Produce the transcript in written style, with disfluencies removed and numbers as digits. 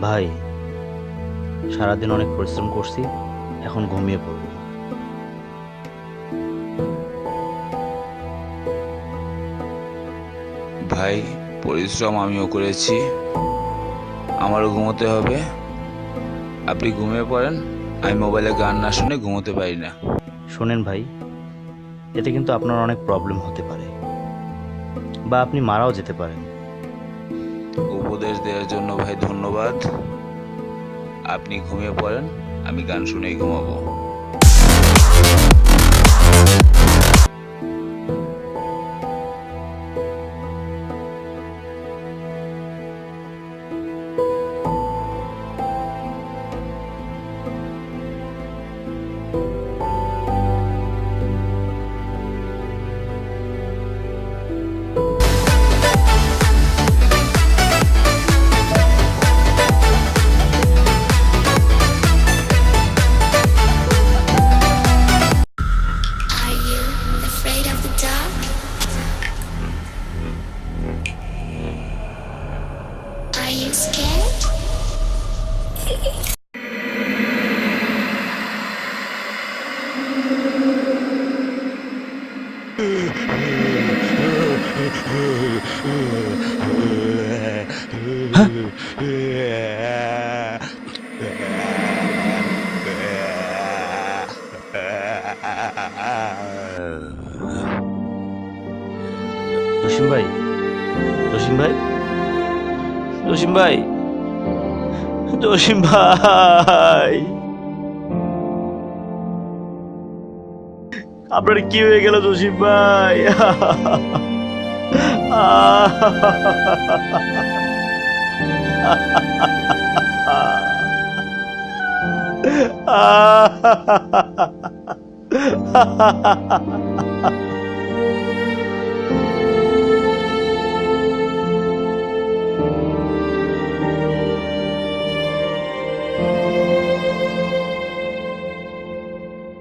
ভাই, সারাদিন অনেক পরিশ্রম করছি, এখন ঘুমিয়ে পড়ব। ভাই, পরিশ্রম আমিও করেছি, আমারও ঘুমোতে হবে। আপনি ঘুমিয়ে পড়েন, আমি মোবাইলে গান না শুনে ঘুমোতে পারি না। শোনেন ভাই, এতে কিন্তু আপনার অনেক প্রবলেম হতে পারে, বা আপনি মারাও যেতে পারেন। উপদেশ দেওয়ার জন্য ভাই ধন্যবাদ। আপনি ঘুমিয়ে পড়েন, আমি গান শুনেই ঘুমাবো। Are you afraid of the dark? Are you scared? Jasim ভাই, জসিম ভাই, জসিম ভাই, জসিম ভাই, আপনার কি হয়ে গেল জসিম ভাই?